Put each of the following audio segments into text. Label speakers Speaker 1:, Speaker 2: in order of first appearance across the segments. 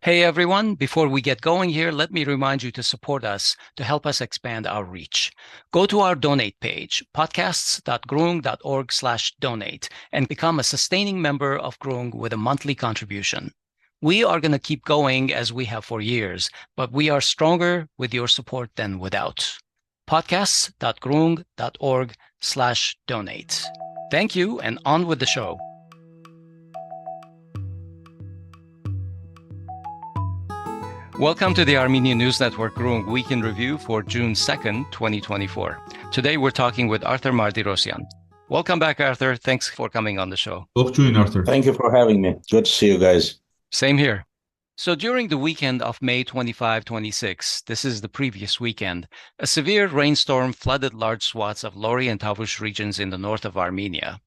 Speaker 1: Hey everyone, before we get going here, let me remind you to support us to help us expand our reach. Go to our donate page, podcasts.groong.org/donate, and become a sustaining member of Groong with a monthly contribution. We are going to keep going as we have for years, but we are stronger with your support than without. podcasts.groong.org/donate. Thank you, and on with the show. Welcome to the Armenian News Network Groong Week in Review for June 2nd, 2024. Today we're talking with Arthur Martirosyan. Welcome back, Arthur. Thanks for coming on the show.
Speaker 2: Arthur. Thank you for having me. Good to see you guys.
Speaker 1: Same here. So during the weekend of May 25-26, this is the previous weekend, a severe rainstorm flooded large swaths of Lori and Tavush regions in the north of Armenia.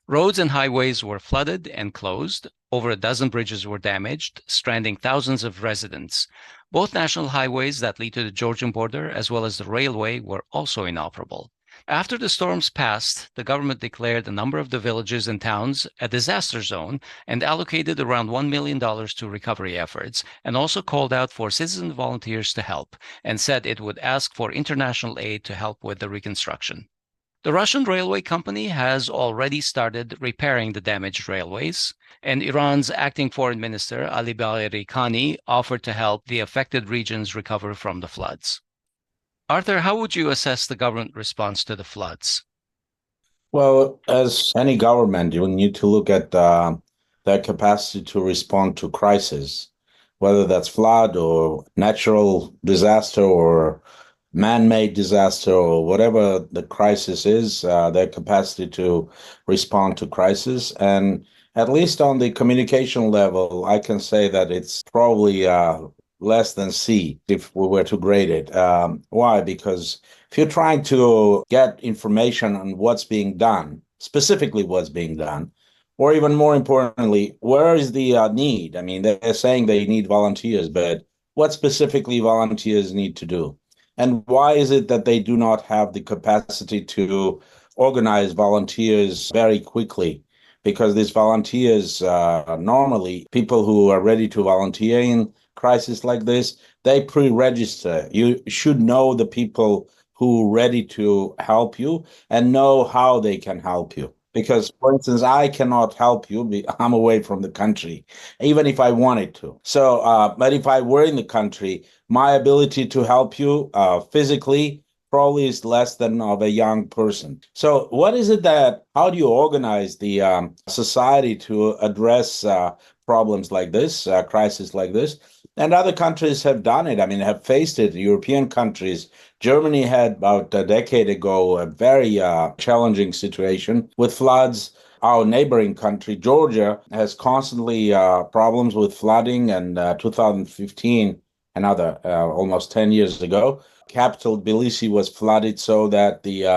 Speaker 1: Roads and highways were flooded and closed. Over a dozen bridges were damaged, stranding thousands of residents. Both national highways that lead to the Georgian border, as well as the railway, were also inoperable. After the storms passed, the government declared a number of the villages and towns a disaster zone and allocated around $1 million to recovery efforts, and also called out for citizen volunteers to help, and said it would ask for international aid to help with the reconstruction. The Russian railway company has already started repairing the damaged railways, and Iran's acting foreign minister, Ali Bagheri Khani, offered to help the affected regions recover from the floods. Arthur, how would you assess the government response to the floods?
Speaker 2: Well, as any government, you need to look at their capacity to respond to crisis, whether that's flood or natural disaster or man-made disaster or whatever the crisis is, their capacity to respond to crisis. And at least on the communication level, I can say that it's probably less than C if we were to grade it. Why? Because if you're trying to get information on what's being done, specifically what's being done, or even more importantly, where is the need? I mean, they're saying they need volunteers, but what specifically volunteers need to do? And why is it that they do not have the capacity to organize volunteers very quickly? Because these volunteers, normally people who are ready to volunteer in crisis like this, they pre-register. You should know the people who are ready to help you and know how they can help you. Because, for instance, I cannot help you. I'm away from the country, even if I wanted to. So, but if I were in the country, my ability to help you physically probably is less than of a young person. So what is it how do you organize the society to address problems like this, crisis like this? And other countries have done it. I mean, have faced it. European countries. Germany had about a decade ago a very challenging situation with floods. Our neighboring country, Georgia, has constantly problems with flooding. And 2015, another almost 10 years ago, capital Tbilisi was flooded so that the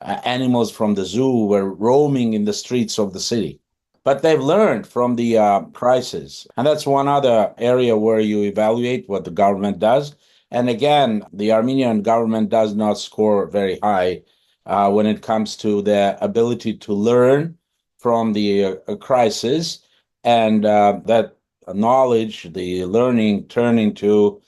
Speaker 2: animals from the zoo were roaming in the streets of the city. But they've learned from the crisis. And that's one other area where you evaluate what the government does. And again, the Armenian government does not score very high when it comes to their ability to learn from the crisis, and that knowledge, the learning, turn into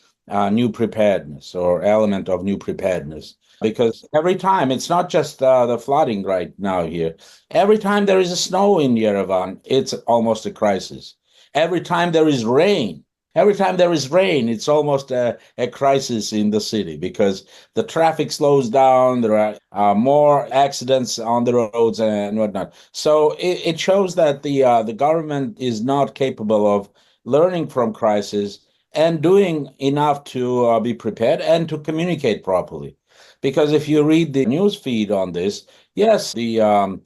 Speaker 2: new preparedness or element of new preparedness. Because every time, it's not just the flooding right now here. Every time there is a snow in Yerevan, it's almost a crisis. Every time there is rain, it's almost a crisis in the city because the traffic slows down. There are more accidents on the roads and whatnot. So it shows that the government is not capable of learning from crisis and doing enough to be prepared and to communicate properly. Because if you read the news feed on this, yes, the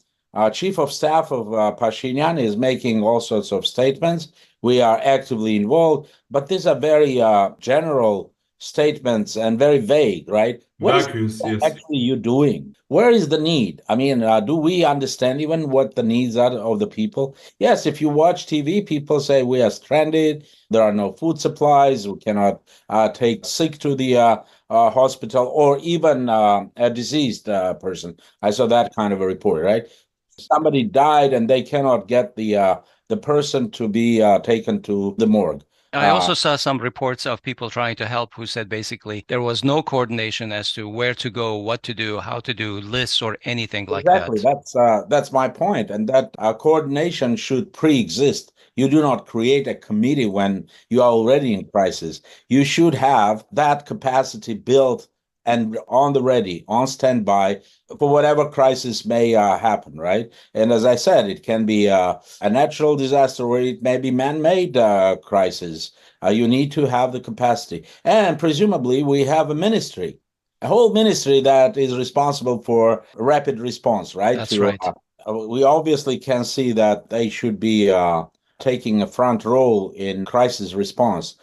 Speaker 2: chief of staff of Pashinyan is making all sorts of statements. We are actively involved, but these are very general statements and very vague, right? What is actually you doing? Where is the need? I mean, do we understand even what the needs are of the people? Yes, if you watch TV, people say we are stranded. There are no food supplies. We cannot take sick to the hospital or even a diseased person. I saw that kind of a report, right? Somebody died and they cannot get the person to be taken to the morgue.
Speaker 1: I also saw some reports of people trying to help who said basically there was no coordination as to where to go, what to do, how to do lists or anything like that.
Speaker 2: Exactly. That's my point, and that coordination should pre-exist. You do not create a committee when you are already in crisis. You should have that capacity built and on the ready, on standby for whatever crisis may happen, right? And as I said, it can be a natural disaster or it may be man-made crisis. You need to have the capacity, and presumably we have a whole ministry that is responsible for rapid response, right?
Speaker 1: That's right.
Speaker 2: We obviously can see that they should be taking a front role in crisis response.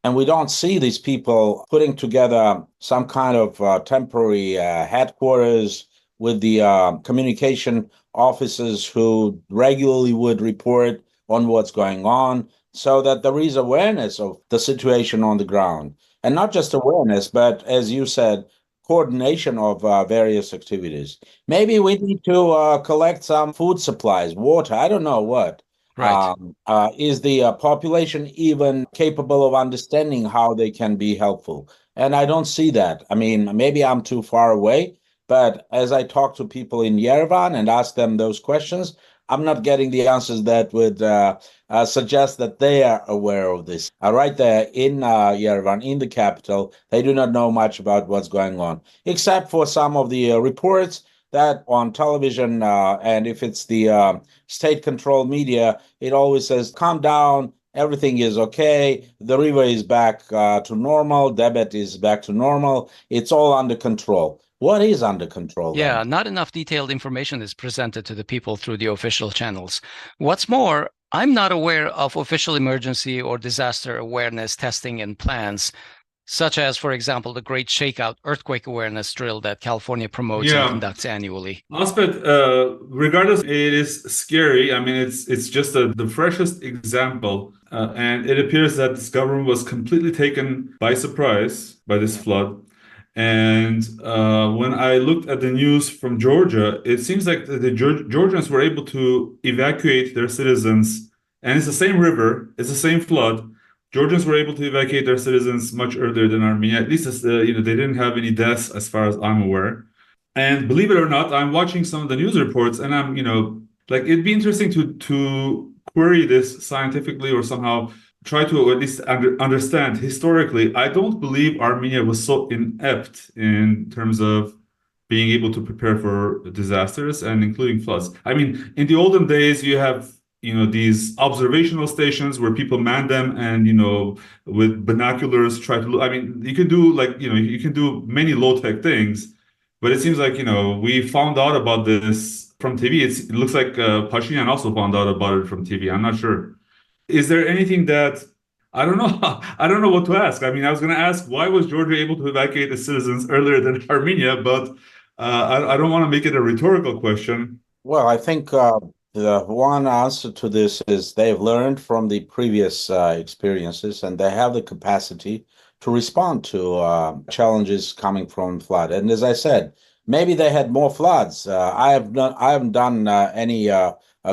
Speaker 2: And we don't see these people putting together some kind of temporary headquarters with the communication officers who regularly would report on what's going on so that there is awareness of the situation on the ground. And not just awareness, but as you said, coordination of various activities. Maybe we need to collect some food supplies, water, I don't know what.
Speaker 1: Right.
Speaker 2: Is the population even capable of understanding how they can be helpful? And I don't see that. I mean, maybe I'm too far away, but as I talk to people in Yerevan and ask them those questions, I'm not getting the answers that would suggest that they are aware of this. Right there in Yerevan, in the capital, they do not know much about what's going on, except for some of the reports that on television, and if it's the state-controlled media, it always says, calm down, everything is okay, the river is back to normal, debit is back to normal, it's all under control. What is under control then?
Speaker 1: Yeah, not enough detailed information is presented to the people through the official channels. What's more, I'm not aware of official emergency or disaster awareness testing and plans, such as, for example, the Great Shakeout earthquake awareness drill that California promotes and conducts annually.
Speaker 3: Asbed, regardless, it is scary. I mean, it's just the freshest example. And it appears that this government was completely taken by surprise by this flood. And when I looked at the news from Georgia, it seems like the Georgians were able to evacuate their citizens. And it's the same river, it's the same flood. Georgians were able to evacuate their citizens much earlier than Armenia. At least, they didn't have any deaths as far as I'm aware. And believe it or not, I'm watching some of the news reports, and I'm, like it'd be interesting to query this scientifically or somehow try to at least understand historically. I don't believe Armenia was so inept in terms of being able to prepare for disasters and including floods. I mean, in the olden days, you have these observational stations where people man them and with binoculars try to look. I mean, you can do you can do many low-tech things, but it seems like we found out about this from TV. It looks like Pashinyan also found out about it from TV. I'm not sure. Is there anything that I don't know? I don't know what to ask. I mean, I was going to ask why was Georgia able to evacuate the citizens earlier than Armenia, but I don't want to make it a rhetorical question.
Speaker 2: Well, I think the one answer to this is they've learned from the previous experiences and they have the capacity to respond to challenges coming from flood. And as I said, maybe they had more floods. I haven't done any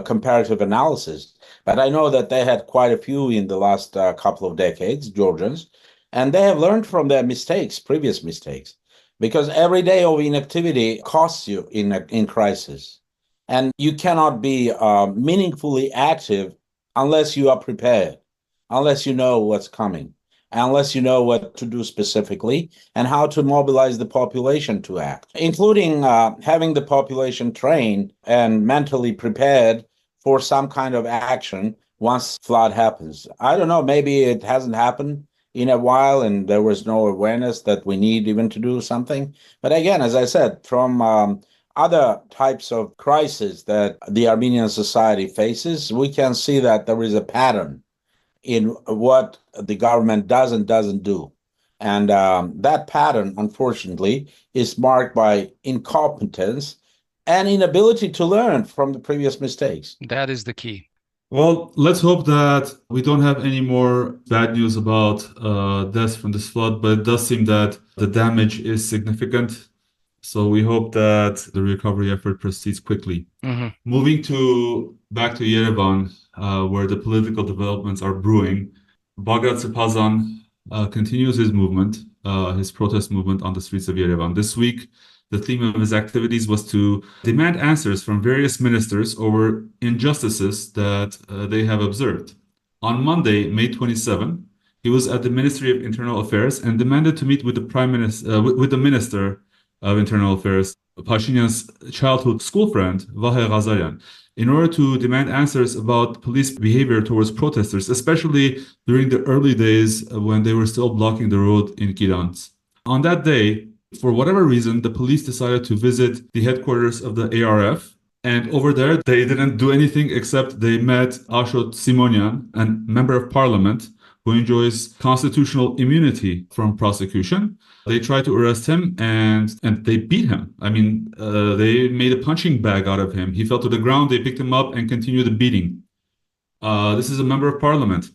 Speaker 2: comparative analysis, but I know that they had quite a few in the last couple of decades, Georgians, and they have learned from their mistakes, previous mistakes, because every day of inactivity costs you in crisis. And you cannot be meaningfully active unless you are prepared, unless you know what's coming, unless you know what to do specifically and how to mobilize the population to act, including having the population trained and mentally prepared for some kind of action once flood happens. I don't know, maybe it hasn't happened in a while and there was no awareness that we need even to do something. But again, as I said, from other types of crises that the Armenian society faces, we can see that there is a pattern in what the government does and doesn't do. And that pattern, unfortunately, is marked by incompetence and inability to learn from the previous mistakes.
Speaker 1: That is the key.
Speaker 3: Well, let's hope that we don't have any more bad news about deaths from this flood, but it does seem that the damage is significant. So we hope that the recovery effort proceeds quickly.
Speaker 1: Mm-hmm.
Speaker 3: Moving back to Yerevan, where the political developments are brewing. Bagrat Srbazan continues his movement, his protest movement on the streets of Yerevan. This week, the theme of his activities was to demand answers from various ministers over injustices that they have observed. On Monday, May 27, he was at the Ministry of Internal Affairs and demanded to meet with the Prime Minister, with the Minister of Internal Affairs, Pashinyan's childhood school friend, Vahe Ghazaryan, in order to demand answers about police behavior towards protesters, especially during the early days when they were still blocking the road in Kirans. On that day, for whatever reason, the police decided to visit the headquarters of the ARF. And over there, they didn't do anything except they met Ashot Simonyan, a member of parliament who enjoys constitutional immunity from prosecution. They tried to arrest him and they beat him. I mean, they made a punching bag out of him. He fell to the ground. They picked him up and continued the beating. This is a member of parliament.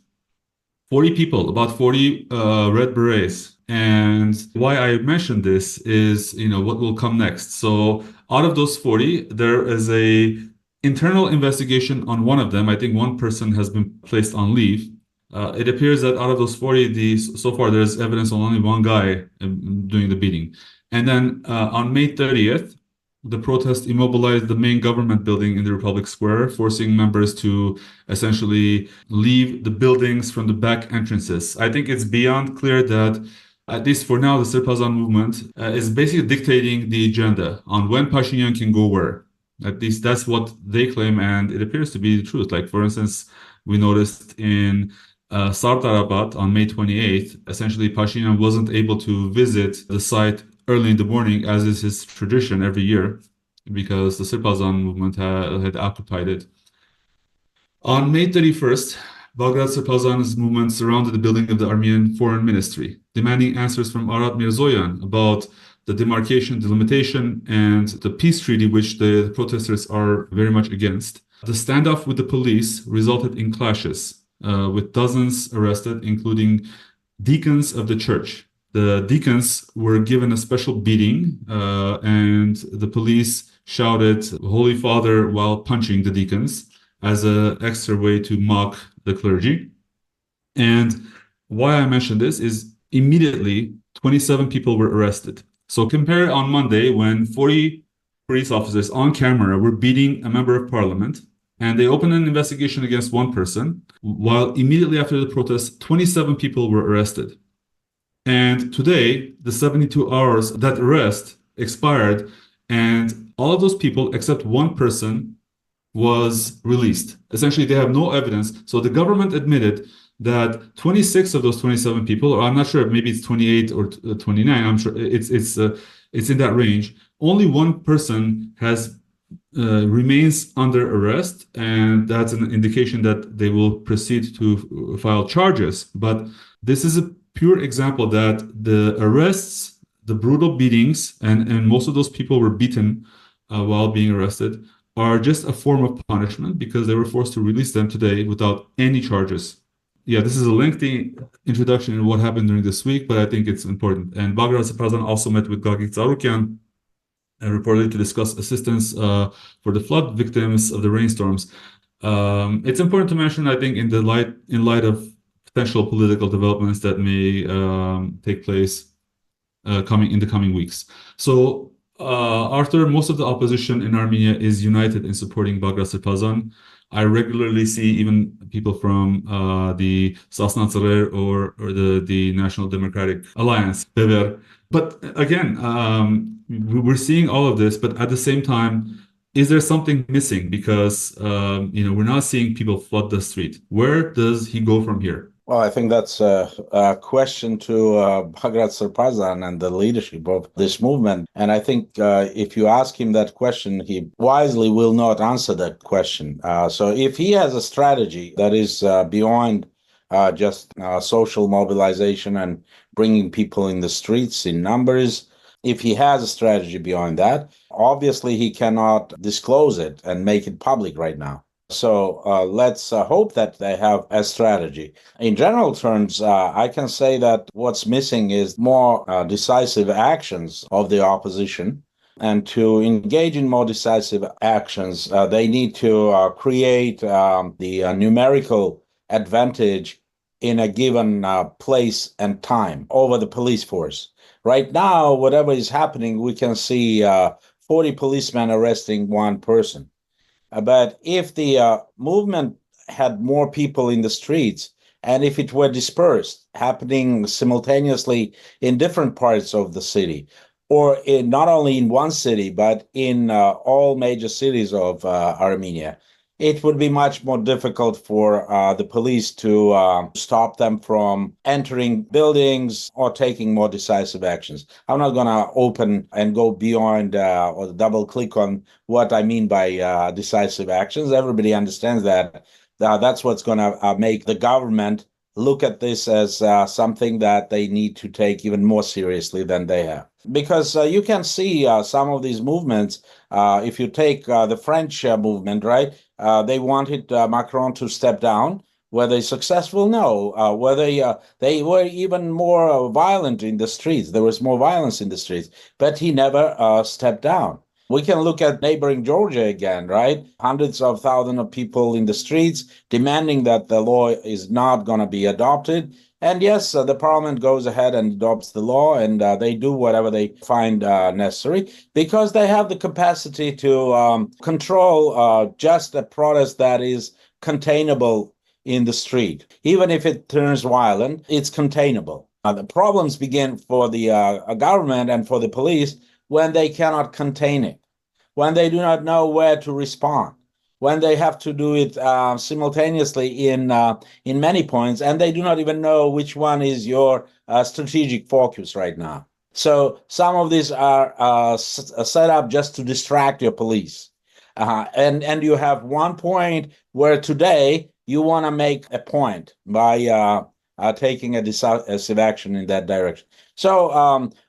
Speaker 3: 40 people, about 40 red berets. And why I mentioned this is, what will come next. So out of those 40, there is a internal investigation on one of them. I think one person has been placed on leave. It appears that out of those 40, so far there's evidence on only one guy doing the beating. And then on May 30th, the protest immobilized the main government building in the Republic Square, forcing members to essentially leave the buildings from the back entrances. I think it's beyond clear that, at least for now, the Srbazan movement is basically dictating the agenda on when Pashinyan can go where. At least that's what they claim, and it appears to be the truth. Like, for instance, we noticed in Sardarabad on May 28th, essentially Pashinyan wasn't able to visit the site early in the morning, as is his tradition every year, because the Srbazan movement had occupied it. On May 31st, Bagrat Srbazan's movement surrounded the building of the Armenian Foreign Ministry, demanding answers from Ararat Mirzoyan about the demarcation, delimitation, and the peace treaty, which the protesters are very much against. The standoff with the police resulted in clashes, with dozens arrested, including deacons of the church. The deacons were given a special beating, and the police shouted "Holy Father" while punching the deacons as an extra way to mock the clergy. And why I mention this is immediately 27 people were arrested. So compare on Monday when 40 police officers on camera were beating a member of parliament, and they opened an investigation against one person, while immediately after the protest, 27 people were arrested. And today, the 72 hours that arrest expired, and all of those people, except one person, was released. Essentially, they have no evidence. So the government admitted that 26 of those 27 people, or I'm not sure, maybe it's 28 or 29, I'm sure it's in that range. Only one person has remains under arrest, and that's an indication that they will proceed to file charges. But this is a pure example that the arrests, the brutal beatings, and most of those people were beaten while being arrested, are just a form of punishment because they were forced to release them today without any charges. Yeah, this is a lengthy introduction in what happened during this week, but I think it's important. And Bagrat Srbazan also met with Hovik Manucharyan reportedly to discuss assistance for the flood victims of the rainstorms. It's important to mention, I think, in light of potential political developments that may take place in the coming weeks. So, Arthur, most of the opposition in Armenia is united in supporting Bagrat Srbazan. I regularly see even people from the Sasnatsarer or the National Democratic Alliance, BEVER. But again, we're seeing all of this, but at the same time, is there something missing? Because we're not seeing people flood the street. Where does he go from here?
Speaker 2: Well, I think that's a question to Bagrat Srbazan and the leadership of this movement. And I think if you ask him that question, he wisely will not answer that question. So if he has a strategy that is beyond just social mobilization and bringing people in the streets in numbers, if he has a strategy beyond that, obviously he cannot disclose it and make it public right now. So let's hope that they have a strategy. In general terms, I can say that what's missing is more decisive actions of the opposition. And to engage in more decisive actions, they need to create the numerical advantage in a given place and time over the police force. Right now, whatever is happening, we can see 40 policemen arresting one person. But if the movement had more people in the streets, and if it were dispersed, happening simultaneously in different parts of the city, or not only in one city, but in all major cities of Armenia, it would be much more difficult for the police to stop them from entering buildings or taking more decisive actions. I'm not going to open and go beyond or double click on what I mean by decisive actions. Everybody understands that. That's what's going to make the government look at this as something that they need to take even more seriously than they have. Because you can see some of these movements, if you take the French movement, right? They wanted Macron to step down. Were they successful? No. Whether they were even more violent in the streets. There was more violence in the streets, but he never stepped down. We can look at neighboring Georgia again, right? Hundreds of thousands of people in the streets demanding that the law is not going to be adopted. And yes, the parliament goes ahead and adopts the law, and they do whatever they find necessary because they have the capacity to control just a protest that is containable in the street. Even if it turns violent, it's containable. The problems begin for the government and for the police when they cannot contain it, when they do not know where to respond, when they have to do it simultaneously in many points, and they do not even know which one is your strategic focus right now. So some of these are set up just to distract your police. And you have one point where today you want to make a point by taking a decisive action in that direction. So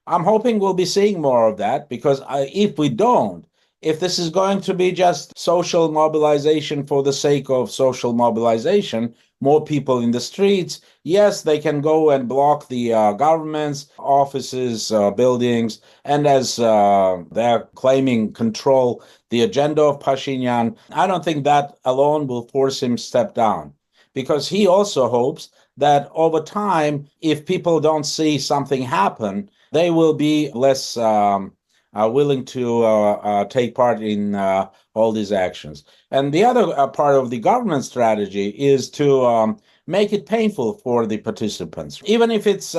Speaker 2: I'm hoping we'll be seeing more of that, because if we don't, if this is going to be just social mobilization for the sake of social mobilization, more people in the streets, yes, they can go and block the government's offices, buildings, and as they're claiming control the agenda of Pashinyan, I don't think that alone will force him to step down, because he also hopes that over time, if people don't see something happen, they will be less willing to take part in all these actions. And the other part of the government strategy is to make it painful for the participants. Even if it's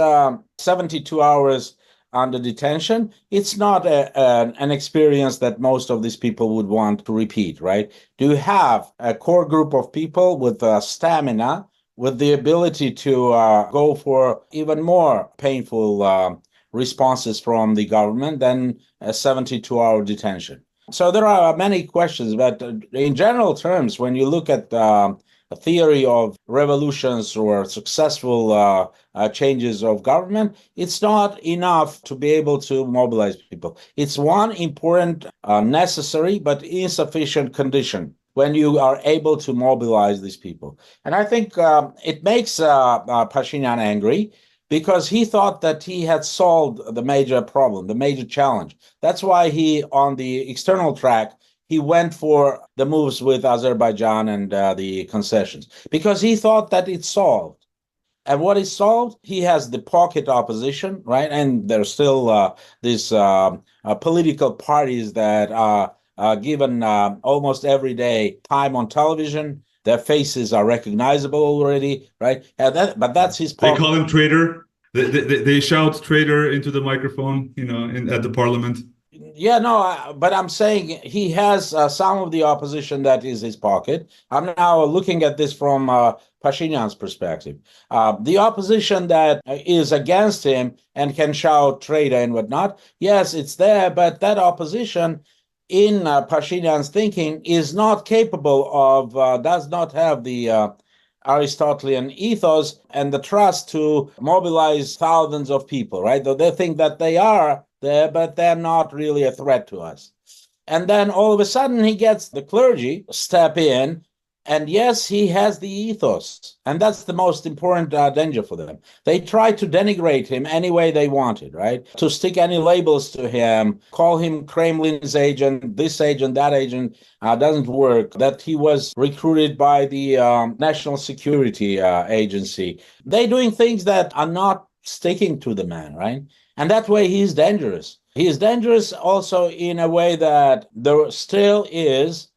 Speaker 2: 72 hours under detention, it's not an experience that most of these people would want to repeat, right? To have a core group of people with stamina, with the ability to go for even more painful responses from the government than a 72-hour detention. So there are many questions, but in general terms, when you look at the theory of revolutions or successful changes of government, it's not enough to be able to mobilize people. It's one important, necessary, but insufficient condition when you are able to mobilize these people. And I think it makes Pashinyan angry, because he thought that he had solved the major problem, the major challenge. That's why he, on the external track, he went for the moves with Azerbaijan and the concessions, because he thought that it's solved. And what is solved? He has the pocket opposition, right? And there's still these political parties that are given almost every day time on television. Their faces are recognizable already, right? But that's his
Speaker 3: pocket. They call him traitor. They shout traitor into the microphone, at the parliament.
Speaker 2: Yeah, no, but I'm saying he has some of the opposition that is his pocket. I'm now looking at this from Pashinyan's perspective. The opposition that is against him and can shout traitor and whatnot, yes, it's there, but that opposition in Pashinyan's thinking is not capable of, does not have the Aristotelian ethos and the trust to mobilize thousands of people, right? Though they think that they are there, but they're not really a threat to us. And then all of a sudden he gets the clergy step in And yes, he has the ethos, and that's the most important danger for them. They try to denigrate him any way they wanted, right? To stick any labels to him, call him Kremlin's agent, this agent, that agent, doesn't work. That he was recruited by the National Security Agency. They're doing things that are not sticking to the man, right? And that way he's dangerous. He is dangerous also in a way that there still is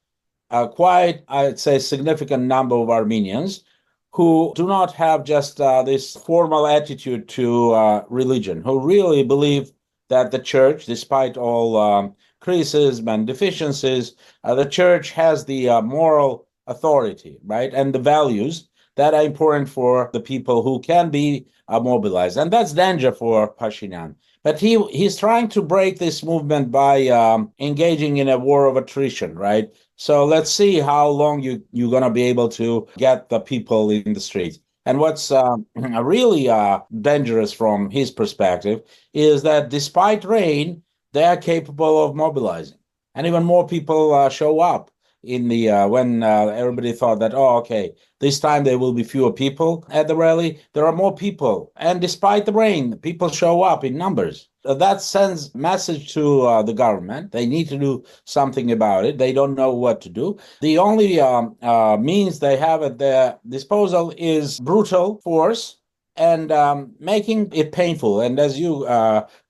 Speaker 2: quite, I'd say, significant number of Armenians who do not have just this formal attitude to religion, who really believe that the church, despite all criticism and deficiencies, the church has the moral authority, right, and the values that are important for the people who can be mobilized. And that's danger for Pashinyan. But he's trying to break this movement by engaging in a war of attrition, right? So let's see how long you're going to be able to get the people in the streets. And what's really dangerous from his perspective is that despite rain, they are capable of mobilizing. And even more people show up in the when everybody thought that, oh, okay, this time there will be fewer people at the rally. There are more people. And despite the rain, people show up in numbers. That sends message to the government. They need to do something about it. They don't know what to do. The only means they have at their disposal is brutal force and making it painful. And as you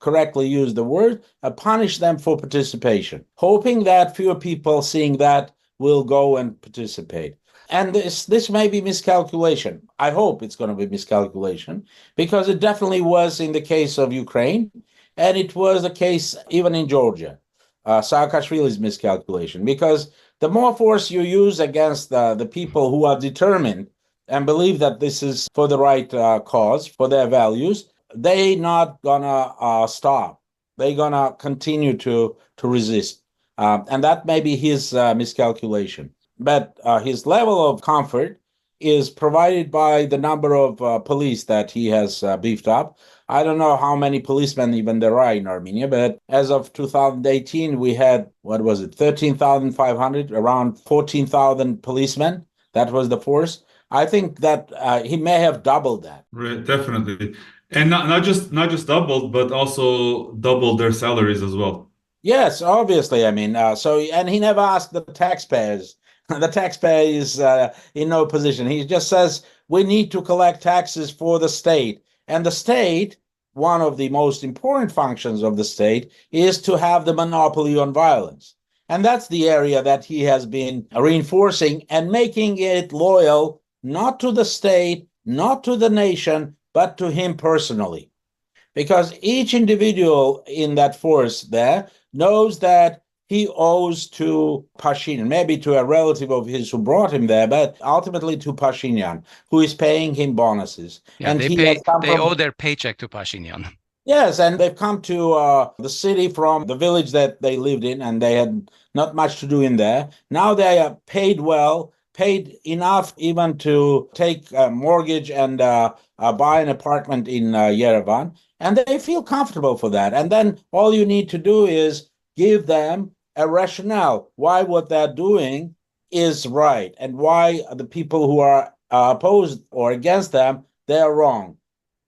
Speaker 2: correctly used the word, punish them for participation, hoping that fewer people seeing that will go and participate. And this may be miscalculation. I hope it's going to be miscalculation, because it definitely was in the case of Ukraine, and it was the case even in Georgia. Saakashvili's miscalculation, because the more force you use against the people who are determined and believe that this is for the right cause, for their values, they not gonna stop. They're gonna continue to resist. And that may be his miscalculation. But his level of comfort is provided by the number of police that he has beefed up. I don't know how many policemen even there are in Armenia, but as of 2018, we had, 13,500, around 14,000 policemen. That was the force. I think that he may have doubled that.
Speaker 3: Right, definitely. And not just doubled, but also doubled their salaries as well.
Speaker 2: Yes, obviously. I mean, and he never asked the taxpayers. The taxpayer is in no position. He just says we need to collect taxes for the state. And the state, one of the most important functions of the state, is to have the monopoly on violence. And that's the area that he has been reinforcing and making it loyal, not to the state, not to the nation, but to him personally. Because each individual in that force there knows that he owes to Pashinyan, maybe to a relative of his who brought him there, but ultimately to Pashinyan, who is paying him bonuses.
Speaker 1: Yeah,
Speaker 2: and
Speaker 1: they owe their paycheck to Pashinyan.
Speaker 2: Yes, and they've come to the city from the village that they lived in, and they had not much to do in there. Now they are paid well, paid enough even to take a mortgage and buy an apartment in Yerevan, and they feel comfortable for that. And then all you need to do is give them a rationale why what they're doing is right and why the people who are opposed or against them, they're wrong.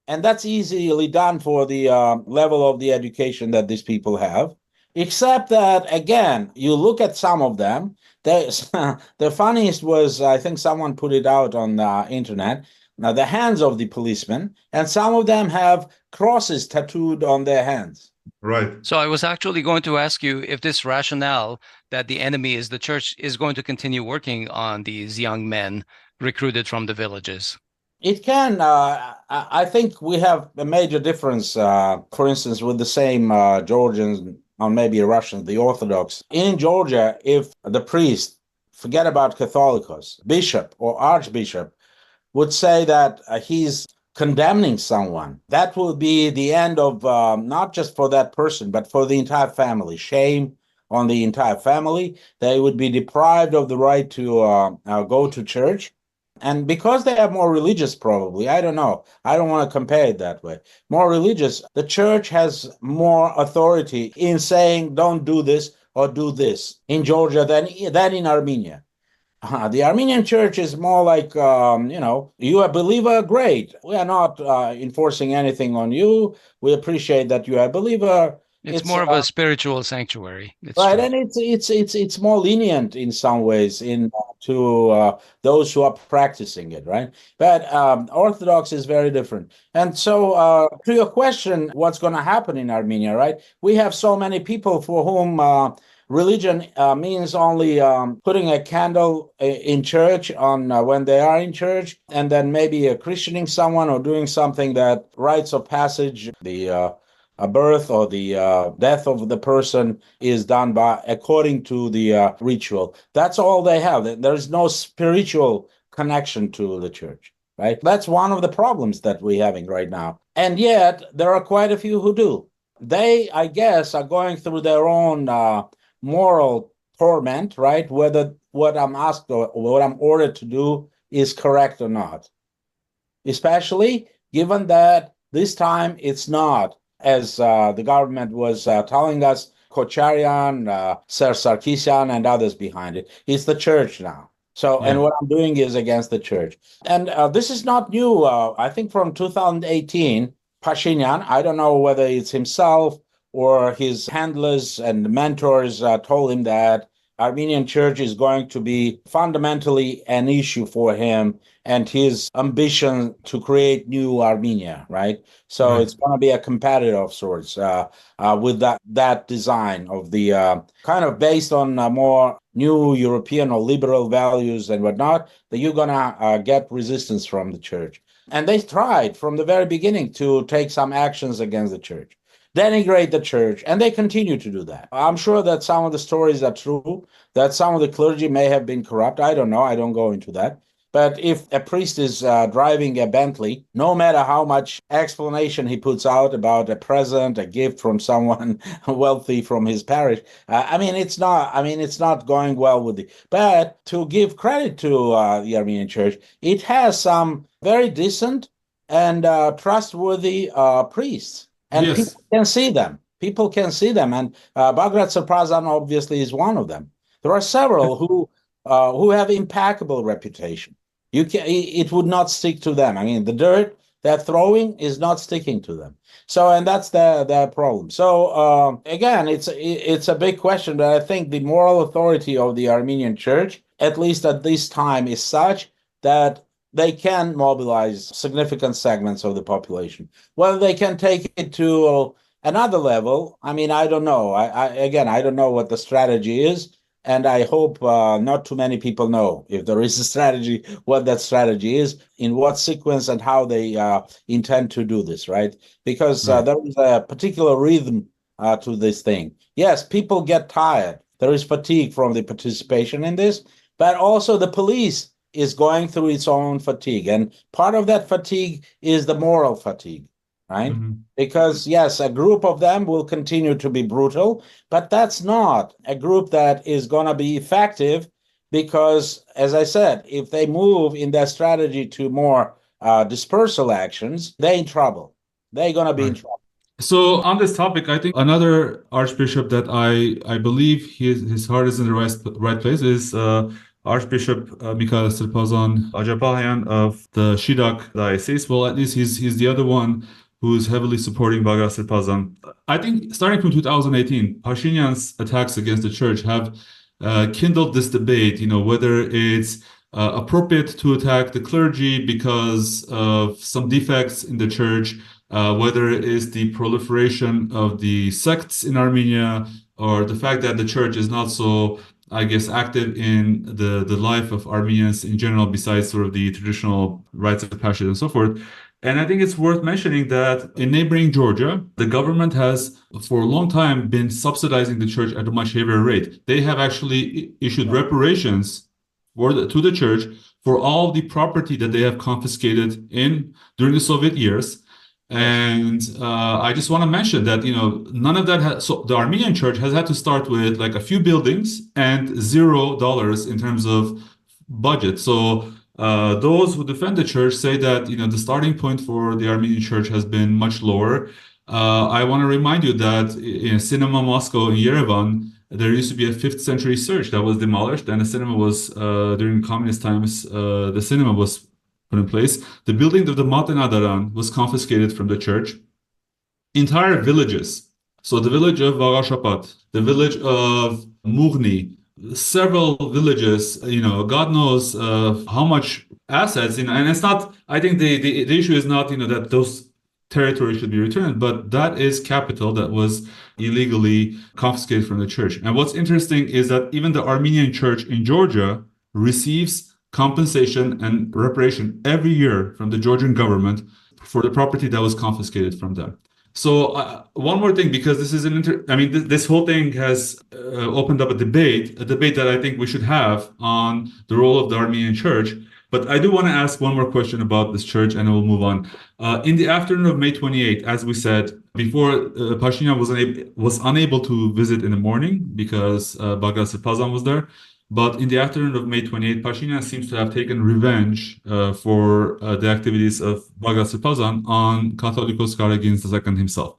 Speaker 2: And that's easily done for the level of the education that these people have. Except that, again, you look at some of them. The funniest was, I think someone put it out on the internet, the hands of the policemen, and some of them have crosses tattooed on their hands.
Speaker 3: Right.
Speaker 1: So I was actually going to ask you if this rationale that the enemy is the church is going to continue working on these young men recruited from the villages.
Speaker 2: It can. I think we have a major difference, for instance, with the same Georgians or maybe Russians, the Orthodox. In Georgia, if the priest, forget about Catholicos, bishop or archbishop, would say that he's condemning someone, that will be the end of not just for that person, but for the entire family. Shame on the entire family. They would be deprived of the right to go to church. And because they are more religious, probably, I don't know. I don't want to compare it that way. More religious, the church has more authority in saying, don't do this or do this in Georgia than in Armenia. The Armenian church is more like, you a believer, great. We are not enforcing anything on you. We appreciate that you are a believer.
Speaker 1: It's more of a spiritual sanctuary. It's
Speaker 2: right,
Speaker 1: true.
Speaker 2: and it's more lenient in some ways to those who are practicing it, right? But Orthodox is very different. And so, to your question, what's going to happen in Armenia, right? We have so many people for whom religion means only putting a candle in church on when they are in church, and then maybe christening someone or doing something that rites of passage, the a birth or the death of the person is done by according to the ritual. That's all they have. There is no spiritual connection to the church, right? That's one of the problems that we're having right now. And yet there are quite a few who do. They, I guess, are going through their own moral torment, right? Whether what I'm asked or what I'm ordered to do is correct or not. Especially given that this time it's not, as the government was telling us, Kocharyan, Sarkisian, and others behind it. It's the church now. So, and what I'm doing is against the church. And this is not new. I think from 2018, Pashinyan, I don't know whether it's himself or his handlers and mentors told him that Armenian church is going to be fundamentally an issue for him and his ambition to create new Armenia, right? So it's going to be a competitor of sorts with that design of the kind of based on more new European or liberal values and whatnot, that you're going to get resistance from the church. And they tried from the very beginning to take some actions against the church, denigrate the church, and they continue to do that. I'm sure that some of the stories are true, that some of the clergy may have been corrupt. I don't know. I don't go into that. But if a priest is driving a Bentley, no matter how much explanation he puts out about a present, a gift from someone wealthy from his parish, it's not going well with it. But to give credit to the Armenian Church, it has some very decent and trustworthy priests, and people can see them. People can see them, and Bagrat Srbazan obviously is one of them. There are several who have impeccable reputation. It would not stick to them. I mean, the dirt they're throwing is not sticking to them. So, and that's the problem. So, again, it's a big question, but I think the moral authority of the Armenian Church, at least at this time, is such that they can mobilize significant segments of the population. Whether they can take it to another level, I mean, I don't know. I don't know what the strategy is. And I hope not too many people know, if there is a strategy, what that strategy is, in what sequence and how they intend to do this, right? Because there is a particular rhythm to this thing. Yes, people get tired. There is fatigue from the participation in this, but also the police is going through its own fatigue. And part of that fatigue is the moral fatigue, right? Because, yes, a group of them will continue to be brutal, but that's not a group that is going to be effective because, as I said, if they move in their strategy to more dispersal actions, they're in trouble. They're going to be in trouble.
Speaker 3: So on this topic, I think another archbishop that I believe his heart is in the right place is Archbishop Mikhail Srbazan of the Shirak diocese. Well, at least he's the other one who's heavily supporting Bagrat Srbazan. I think starting from 2018, Pashinyan's attacks against the church have kindled this debate, whether it's appropriate to attack the clergy because of some defects in the church, whether it is the proliferation of the sects in Armenia or the fact that the church is not so, I guess, active in the life of Armenians in general, besides sort of the traditional rites of passage and so forth. And I think it's worth mentioning that in neighboring Georgia, the government has for a long time been subsidizing the church at a much heavier rate. They have actually issued reparations to the church for all the property that they have confiscated during the Soviet years. And I just want to mention that, none of that so the Armenian church has had to start with like a few buildings and $0 in terms of budget. So those who defend the church say that, the starting point for the Armenian church has been much lower. I want to remind you that in Cinema Moscow in Yerevan, there used to be a 5th century church that was demolished, and the cinema was, during communist times, the cinema was put in place. The building of the Matenadaran was confiscated from the church. Entire villages, so the village of Vagashapat, the village of Mughni, several villages, God knows how much assets, and it's not, I think the issue is not, that those territories should be returned, but that is capital that was illegally confiscated from the church. And what's interesting is that even the Armenian church in Georgia receives compensation and reparation every year from the Georgian government for the property that was confiscated from them. So one more thing, because this is this whole thing has opened up a debate that I think we should have on the role of the Armenian church. But I do want to ask one more question about this church, and we'll move on. In the afternoon of May 28th, as we said before, Pashinyan was unable to visit in the morning because Bagrat Srbazan was there. But in the afternoon of May 28th, Pashinyan seems to have taken revenge for the activities of Bagrat Srbazan on Catholicos Karagins II himself.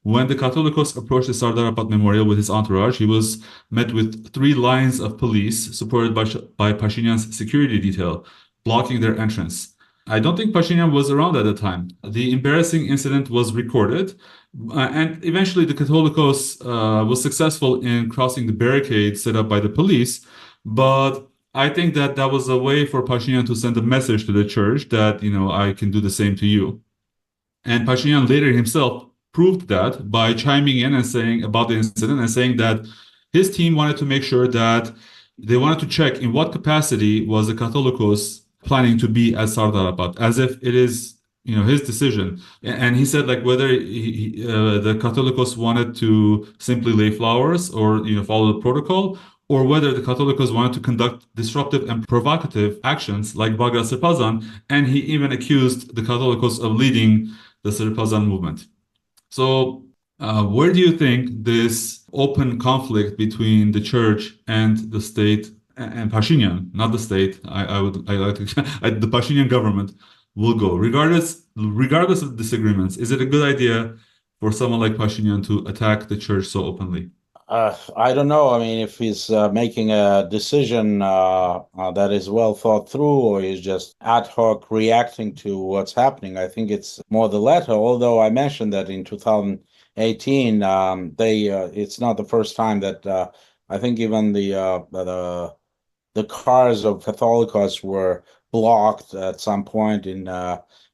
Speaker 3: When the Catholicos approached the Sardarabad Memorial with his entourage, he was met with 3 lines of police supported by Pashinyan's security detail, blocking their entrance. I don't think Pashinyan was around at the time. The embarrassing incident was recorded, and eventually the Catholicos was successful in crossing the barricade set up by the police. But I think that was a way for Pashinyan to send a message to the church that, I can do the same to you. And Pashinyan later himself proved that by chiming in and saying about the incident and saying that his team wanted to make sure that they wanted to check in what capacity was the Catholicos planning to be at Sardarabad, as if it is, his decision. And he said, whether the Catholicos wanted to simply lay flowers or, follow the protocol, or whether the Catholicos wanted to conduct disruptive and provocative actions like Bagrat Srbazan, and he even accused the Catholicos of leading the Srbazan movement. So where do you think this open conflict between the church and the state and Pashinyan, not the state, I like to, the Pashinyan government will go, regardless of disagreements? Is it a good idea for someone like Pashinyan to attack the church so openly?
Speaker 2: I don't know. If he's making a decision that is well thought through, or he's just ad hoc reacting to what's happening, I think it's more the latter. Although I mentioned that in 2018, it's not the first time that I think even the cars of Catholicos were blocked at some point in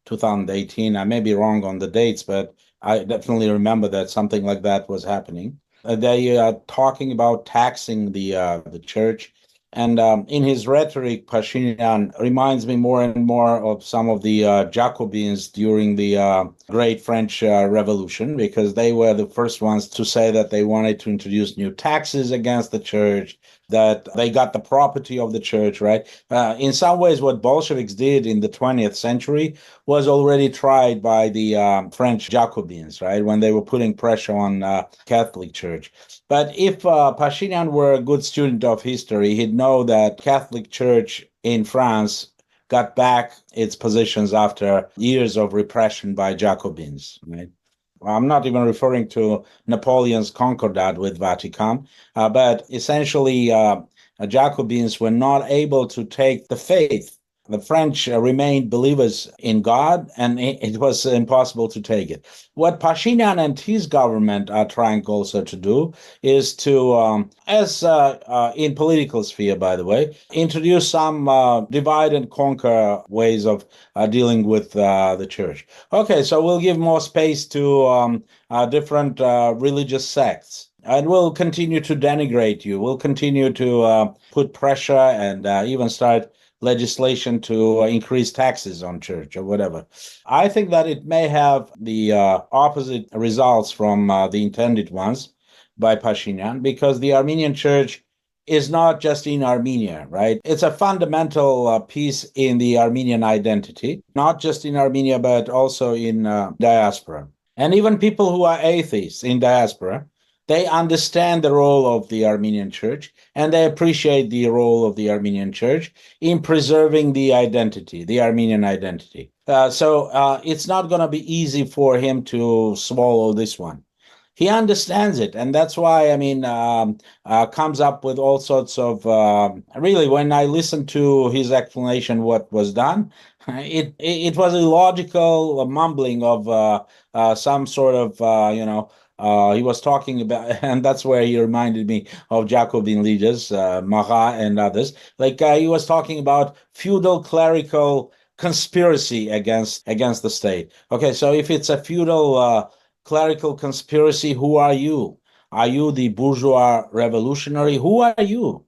Speaker 2: 2018. I may be wrong on the dates, but I definitely remember that something like that was happening. They are talking about taxing the church. And in his rhetoric, Pashinyan reminds me more and more of some of the Jacobins during the Great French Revolution, because they were the first ones to say that they wanted to introduce new taxes against the church, that they got the property of the church, right? In some ways, what Bolsheviks did in the 20th century was already tried by the French Jacobins, right? When they were putting pressure on Catholic Church. But if Pashinyan were a good student of history, he'd know that Catholic Church in France got back its positions after years of repression by Jacobins, right? I'm not even referring to Napoleon's Concordat with Vatican, but essentially Jacobins were not able to take the faith. The French remained believers in God, and it was impossible to take it. What Pashinyan and his government are trying also to do is to, as in political sphere, by the way, introduce some divide and conquer ways of dealing with the church. Okay, so we'll give more space to different religious sects. And we'll continue to denigrate you. We'll continue to put pressure and even start legislation to increase taxes on church or whatever. I think that it may have the opposite results from the intended ones by Pashinyan, because the Armenian church is not just in Armenia, right? It's a fundamental piece in the Armenian identity, not just in Armenia, but also in diaspora. And even people who are atheists in diaspora, they understand the role of the Armenian church, and they appreciate the role of the Armenian church in preserving the identity, the Armenian identity. So it's not going to be easy for him to swallow this one. he understands it, and that's why comes up with all sorts of really. When I listened to his explanation, what was done, it was a logical mumbling of some sort of he was talking about, and that's where he reminded me of Jacobin leaders, Marat and others. Like he was talking about feudal clerical conspiracy against the state. Okay, so if it's a feudal clerical conspiracy, who are you? Are you the bourgeois revolutionary? Who are you?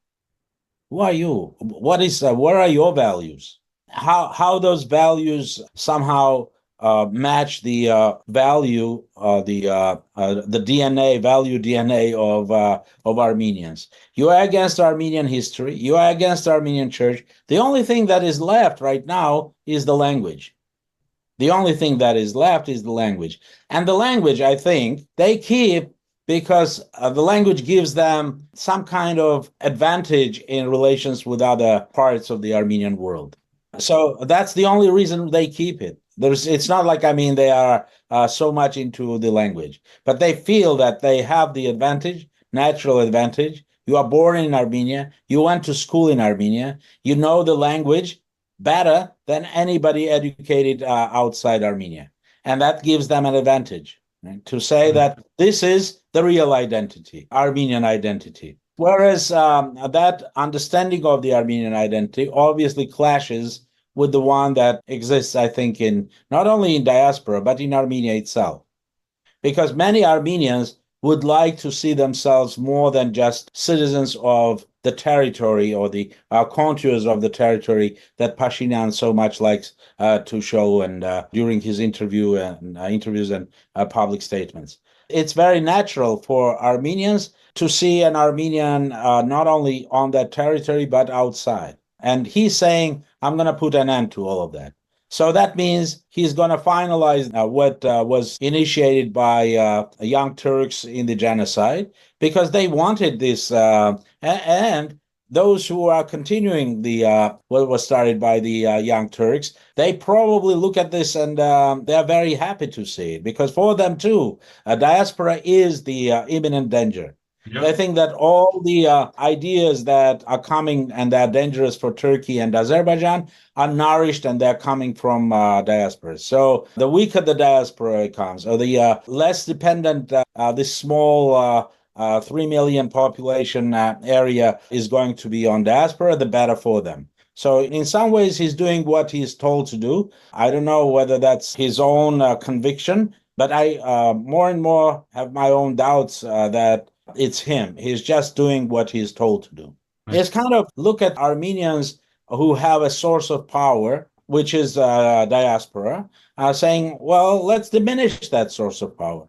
Speaker 2: Who are you? What are your values? How those values somehow match the value, the DNA of Armenians. You are against Armenian history. You are against Armenian church. The only thing that is left right now is the language. The only thing that is left is the language. And the language, I think, they keep because the language gives them some kind of advantage in relations with other parts of the Armenian world. So that's the only reason they keep it. It's not like, they are so much into the language, but they feel that they have the advantage, natural advantage. You are born in Armenia. You went to school in Armenia. You know the language better than anybody educated outside Armenia. And that gives them an advantage, right? To say that this is the real identity, Armenian identity. Whereas that understanding of the Armenian identity obviously clashes with the one that exists, I think, in not only in diaspora, but in Armenia itself. Because many Armenians would like to see themselves more than just citizens of the territory or the contours of the territory that Pashinyan so much likes to show and during his interviews and public statements. It's very natural for Armenians to see an Armenian not only on that territory, but outside. And he's saying, I'm going to put an end to all of that. So that means he's going to finalize what was initiated by young Turks in the genocide, because they wanted this. And those who are continuing the what was started by the young Turks, they probably look at this and they're very happy to see it, because for them too, diaspora is the imminent danger. Yep. They think that all the ideas that are coming and they're dangerous for Turkey and Azerbaijan are nourished and they're coming from diaspora. So the weaker the diaspora becomes, or the less dependent this small 3 million population area is going to be on diaspora, the better for them. So in some ways, he's doing what he's told to do. I don't know whether that's his own conviction, but I more and more have my own doubts that it's him. He's just doing what he's told to do. Right. It's kind of look at Armenians who have a source of power, which is diaspora, saying, well, let's diminish that source of power.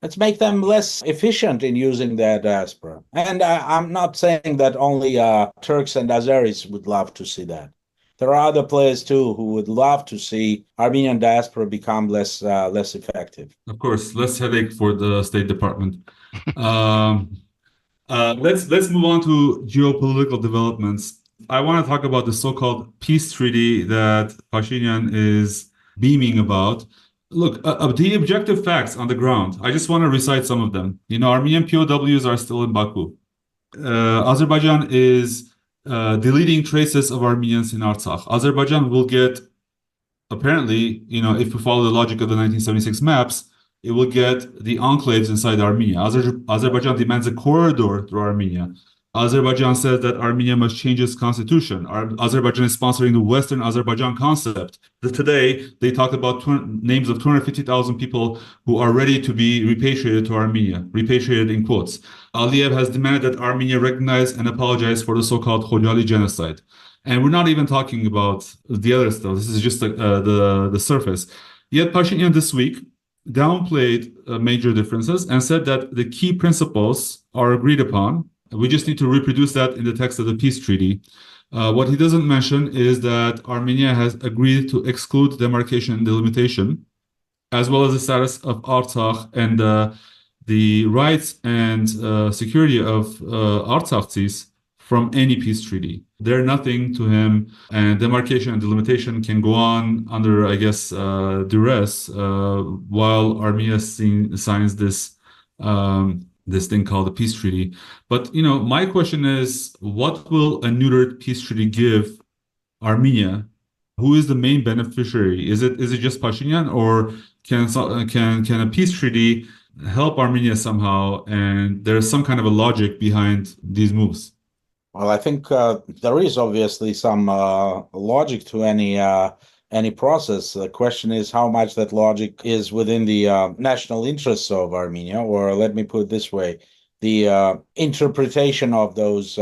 Speaker 2: Let's make them less efficient in using their diaspora. And I'm not saying that only Turks and Azeris would love to see that. There are other players too who would love to see Armenian diaspora become less effective.
Speaker 3: Of course, less headache for the State Department. Let's move on to geopolitical developments. I want to talk about the so-called peace treaty that Pashinyan is beaming about. Look, the objective facts on the ground, I just want to recite some of them. Armenian POWs are still in Baku. Azerbaijan is deleting traces of Armenians in Artsakh. Azerbaijan will get, apparently, if we follow the logic of the 1976 maps, it will get the enclaves inside Armenia. Azerbaijan demands a corridor through Armenia. Azerbaijan says that Armenia must change its constitution. Azerbaijan is sponsoring the Western Azerbaijan concept. Today, they talk about names of 250,000 people who are ready to be repatriated to Armenia, repatriated in quotes. Aliyev has demanded that Armenia recognize and apologize for the so-called Khojali genocide. And we're not even talking about the other stuff. This is just the surface. Yet Pashinyan this week downplayed major differences and said that the key principles are agreed upon. We just need to reproduce that in the text of the peace treaty. What he doesn't mention is that Armenia has agreed to exclude demarcation and delimitation, as well as the status of Artsakh and the rights and security of Artsakhis from any peace treaty. They're nothing to him, and demarcation and delimitation can go on under, I guess, duress, while Armenia signs this this thing called the peace treaty. But, my question is, what will a neutered peace treaty give Armenia? Who is the main beneficiary? Is it just Pashinyan, or can a peace treaty help Armenia somehow? And there's some kind of a logic behind these moves.
Speaker 2: Well, I think there is obviously some logic to any process. The question is how much that logic is within the national interests of Armenia, or let me put it this way, the interpretation of those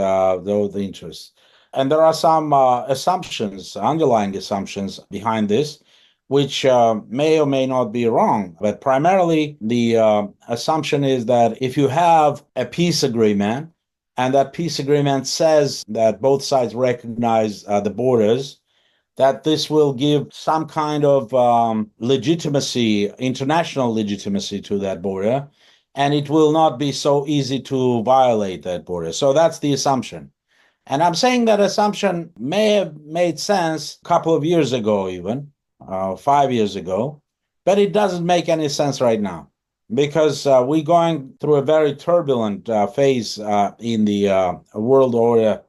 Speaker 2: interests. And there are some assumptions, underlying assumptions behind this, which may or may not be wrong. But primarily, the assumption is that if you have a peace agreement, and that peace agreement says that both sides recognize the borders, that this will give some kind of legitimacy, international legitimacy to that border, and it will not be so easy to violate that border. So that's the assumption. And I'm saying that assumption may have made sense a couple of years ago, even 5 years ago, but it doesn't make any sense right now, because we're going through a very turbulent phase in the world order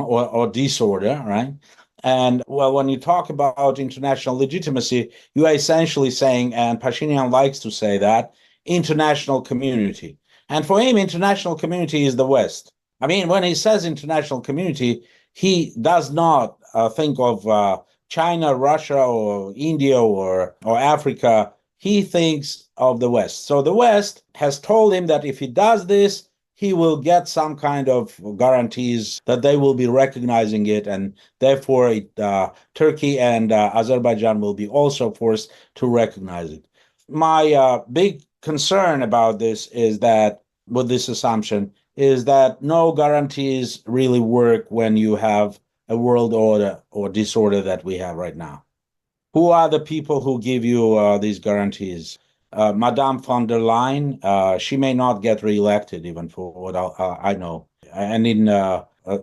Speaker 2: or disorder, right? And well, when you talk about international legitimacy, you are essentially saying, and Pashinyan likes to say that, international community. And for him, international community is the West. I mean, when he says international community, he does not think of China, Russia, or India, or Africa. He thinks of the West. So the West has told him that if he does this, he will get some kind of guarantees that they will be recognizing it, and therefore Turkey and Azerbaijan will be also forced to recognize it. My big concern about this is that, with this assumption, is that no guarantees really work when you have a world order or disorder that we have right now. Who are the people who give you these guarantees? Madame von der Leyen, she may not get reelected, even for what I know. And in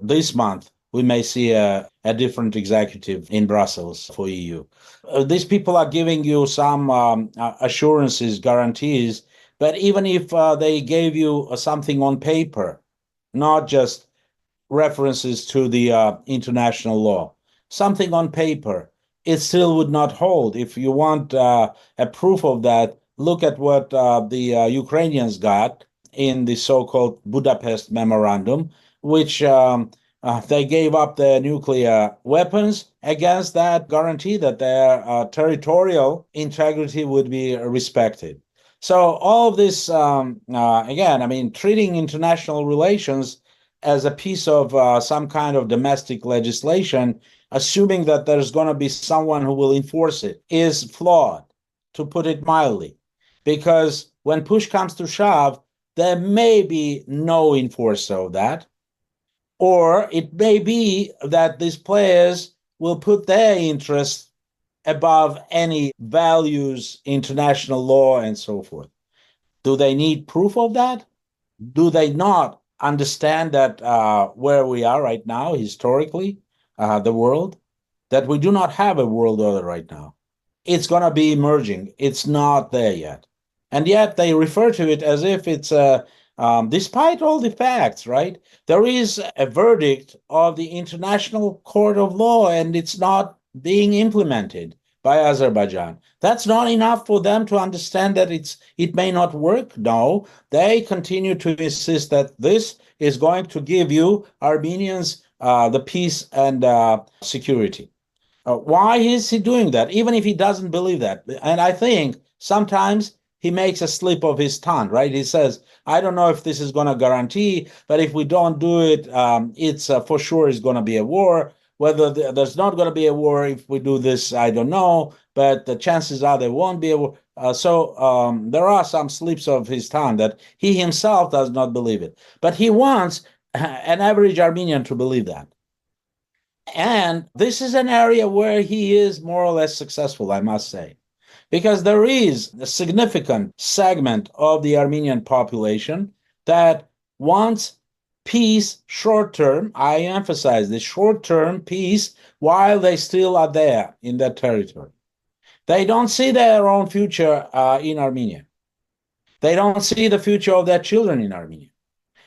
Speaker 2: this month, we may see a different executive in Brussels for EU. These people are giving you some assurances, guarantees, but even if they gave you something on paper, not just references to the international law, something on paper, it still would not hold. If you want a proof of that, look at what the Ukrainians got in the so-called Budapest Memorandum, which they gave up their nuclear weapons against that guarantee that their territorial integrity would be respected. So all of this, again, I mean, treating international relations as a piece of some kind of domestic legislation, assuming that there's going to be someone who will enforce it, is flawed, to put it mildly. Because when push comes to shove, there may be no enforcer of that. Or it may be that these players will put their interests above any values, international law, and so forth. Do they need proof of that? Do they not understand that where we are right now, historically, the world, that we do not have a world order right now? It's going to be emerging. It's not there yet. And yet they refer to it as if it's, despite all the facts, right? There is a verdict of the International Court of Law, and it's not being implemented by Azerbaijan. That's not enough for them to understand that it may not work. No, they continue to insist that this is going to give you Armenians the peace and security. Why is he doing that, even if he doesn't believe that? And I think sometimes he makes a slip of his tongue, right? He says, I don't know if this is going to guarantee, but if we don't do it, it's for sure is going to be a war. Whether there's not going to be a war if we do this, I don't know, but the chances are there won't be a war. So there are some slips of his tongue that he himself does not believe it. But he wants an average Armenian to believe that. And this is an area where he is more or less successful, I must say, because there is a significant segment of the Armenian population that wants peace short-term. I emphasize the short-term peace while they still are there in that territory. They don't see their own future in Armenia. They don't see the future of their children in Armenia.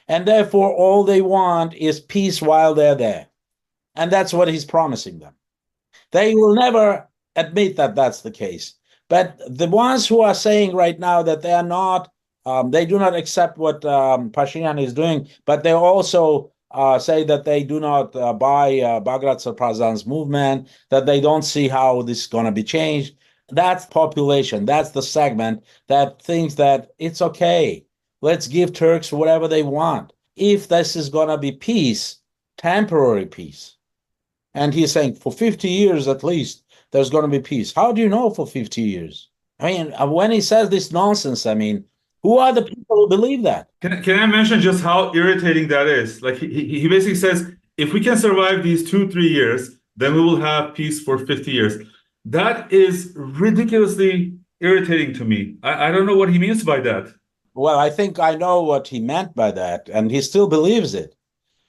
Speaker 2: And therefore, all they want is peace while they're there. And that's what he's promising them. They will never admit that that's the case. But the ones who are saying right now that they are not, they do not accept what Pashinyan is doing, but they also say that they do not buy Bagrat Srbazan's movement, that they don't see how this is going to be changed. That's population. That's the segment that thinks that it's okay. Let's give Turks whatever they want. If this is going to be peace, temporary peace. And he's saying for 50 years at least, there's going to be peace. How do you know for 50 years? I mean, when he says this nonsense, I mean, who are the people who believe that?
Speaker 3: Can I mention just how irritating that is? Like he basically says, if we can survive these 2-3 years, then we will have peace for 50 years. That is ridiculously irritating to me. I don't know what he means by that.
Speaker 2: Well, I think I know what he meant by that, and he still believes it,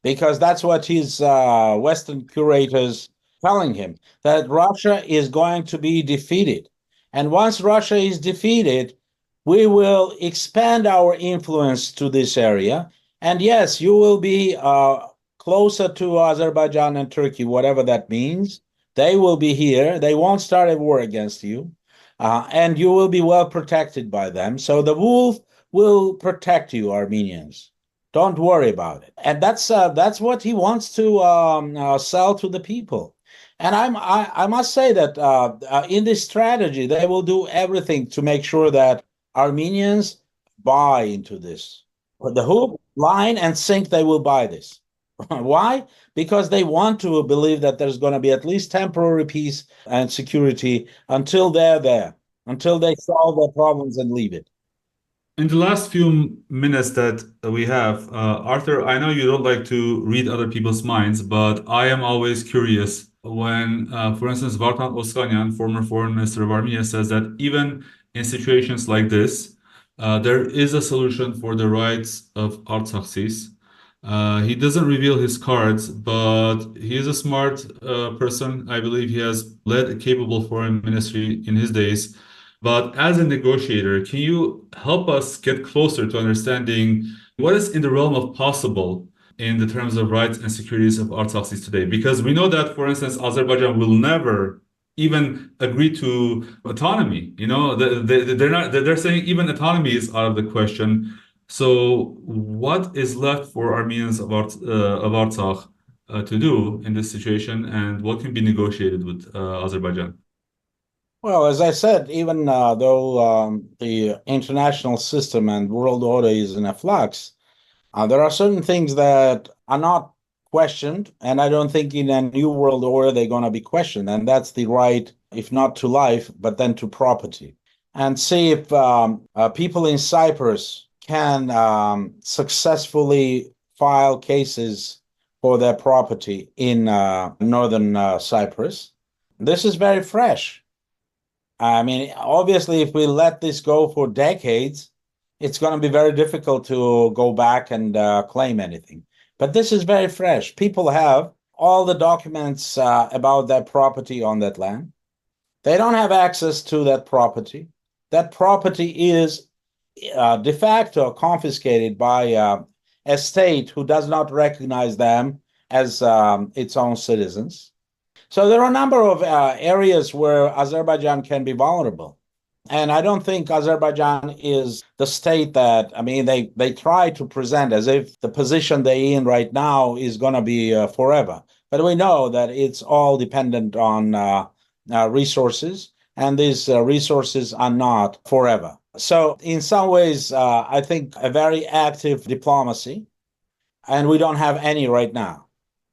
Speaker 2: because that's what his Western curators telling him, that Russia is going to be defeated. And once Russia is defeated, we will expand our influence to this area. And yes, you will be closer to Azerbaijan and Turkey, whatever that means. They will be here. They won't start a war against you. And you will be well protected by them. So the wolf will protect you, Armenians. Don't worry about it. And that's what he wants to sell to the people. And I must say that in this strategy, they will do everything to make sure that Armenians buy into this. The hook, line, and sink, they will buy this. Why? Because they want to believe that there's going to be at least temporary peace and security until they're there, until they solve their problems and leave it.
Speaker 3: In the last few minutes that we have, Arthur, I know you don't like to read other people's minds, but I am always curious when, for instance, Arthur Oskanyan, former foreign minister of Armenia, says that even in situations like this, there is a solution for the rights of Artsakhs. He doesn't reveal his cards, but he is a smart person. I believe he has led a capable foreign ministry in his days. But as a negotiator, can you help us get closer to understanding what is in the realm of possible in the terms of rights and securities of Artsakh today? Because we know that, for instance, Azerbaijan will never even agree to autonomy. You know, they're saying even autonomy is out of the question. So what is left for Armenians of Artsakh to do in this situation, and what can be negotiated with Azerbaijan?
Speaker 2: Well, as I said, even though the international system and world order is in a flux, there are certain things that are not questioned, and I don't think in a new world order they're going to be questioned, and that's the right, if not to life, but then to property. And see if people in Cyprus can successfully file cases for their property in northern Cyprus. This is very fresh. I mean, obviously, if we let this go for decades, it's going to be very difficult to go back and claim anything. But this is very fresh. People have all the documents about their property on that land. They don't have access to that property. That property is de facto confiscated by a state who does not recognize them as its own citizens. So there are a number of areas where Azerbaijan can be vulnerable. And I don't think Azerbaijan is the state that, I mean, they try to present as if the position they're in right now is going to be forever. But we know that it's all dependent on resources, and these resources are not forever. So in some ways, I think a very active diplomacy, and we don't have any right now.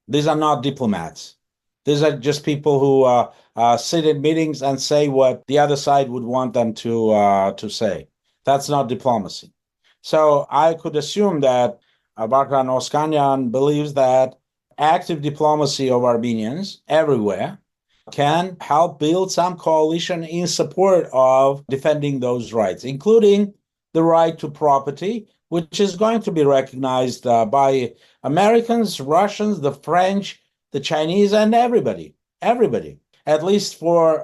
Speaker 2: These are not diplomats. These are just people who sit in meetings and say what the other side would want them to say. That's not diplomacy. So I could assume that Bagrat Oskanyan believes that active diplomacy of Armenians everywhere can help build some coalition in support of defending those rights, including the right to property, which is going to be recognized by Americans, Russians, the French, the Chinese, and everybody, at least for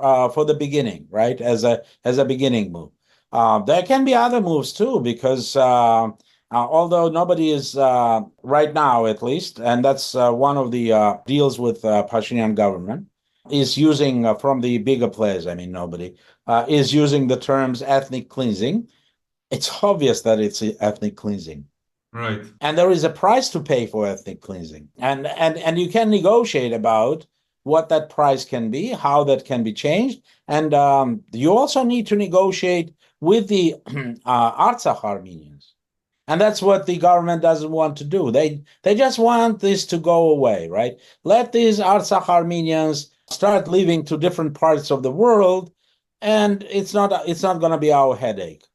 Speaker 2: the beginning, right? As a beginning move. There can be other moves too, because although nobody is right now, at least, and that's one of the deals with Pashinyan government, is using from the bigger players. I mean, nobody is using the terms ethnic cleansing. It's obvious that it's ethnic cleansing.
Speaker 3: Right.
Speaker 2: And there is a price to pay for ethnic cleansing. And you can negotiate about what that price can be, how that can be changed. And you also need to negotiate with the Artsakh Armenians. And that's what the government doesn't want to do. They just want this to go away, right? Let these Artsakh Armenians start living to different parts of the world, and it's not going to be our headache.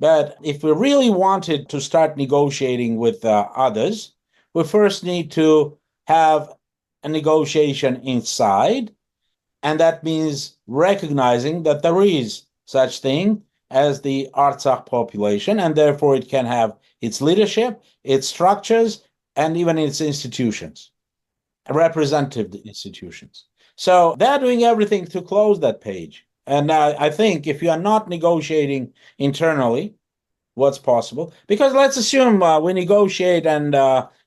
Speaker 2: But if we really wanted to start negotiating with others, we first need to have a negotiation inside, and that means recognizing that there is such thing as the Artsakh population, and therefore it can have its leadership, its structures, and even its institutions, representative institutions. So they're doing everything to close that page. And I think if you are not negotiating internally, what's possible? Because let's assume we negotiate and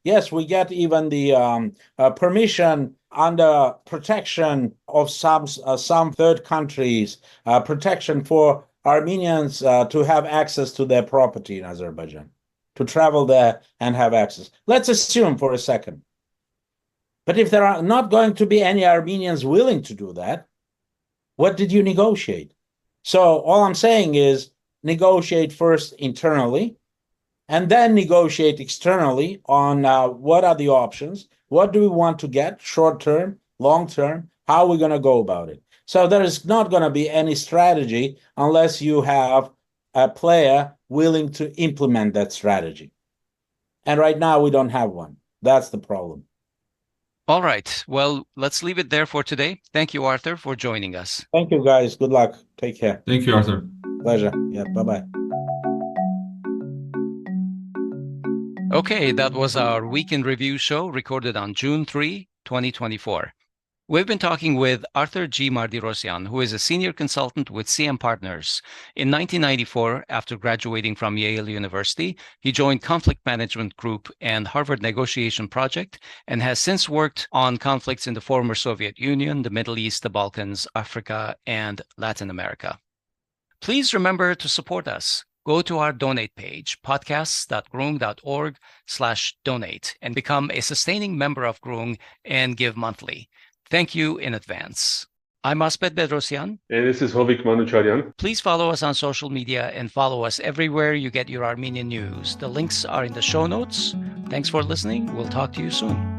Speaker 2: yes, we get even the permission under protection of some third countries, protection for Armenians to have access to their property in Azerbaijan, to travel there and have access. Let's assume for a second. But if there are not going to be any Armenians willing to do that, what did you negotiate? So all I'm saying is negotiate first internally and then negotiate externally on what are the options, what do we want to get, short term, long term, how are we going to go about it? So there is not going to be any strategy unless you have a player willing to implement that strategy. And right now we don't have one. That's the problem.
Speaker 1: All right. Well, let's leave it there for today. Thank you, Arthur, for joining us.
Speaker 2: Thank you, guys. Good luck. Take care.
Speaker 3: Thank you, Arthur.
Speaker 2: Pleasure. Yeah, bye-bye.
Speaker 1: Okay, that was our Week in Review show recorded on June 3, 2024. We've been talking with Arthur G Martirosyan, who is a senior consultant with CM Partners. In 1994, after graduating from Yale University, he joined Conflict Management Group and Harvard Negotiation Project, and has since worked on conflicts in the former Soviet Union, the Middle East, the Balkans, Africa, and Latin America. Please remember to support us. Go to our donate page, podcasts.groong.org/donate, and become a sustaining member of Groong and give monthly. Thank you in advance. I'm Asbed Bedrossian.
Speaker 4: And this is Hovik Manucharyan.
Speaker 1: Please follow us on social media and follow us everywhere you get your Armenian news. The links are in the show notes. Thanks for listening. We'll talk to you soon.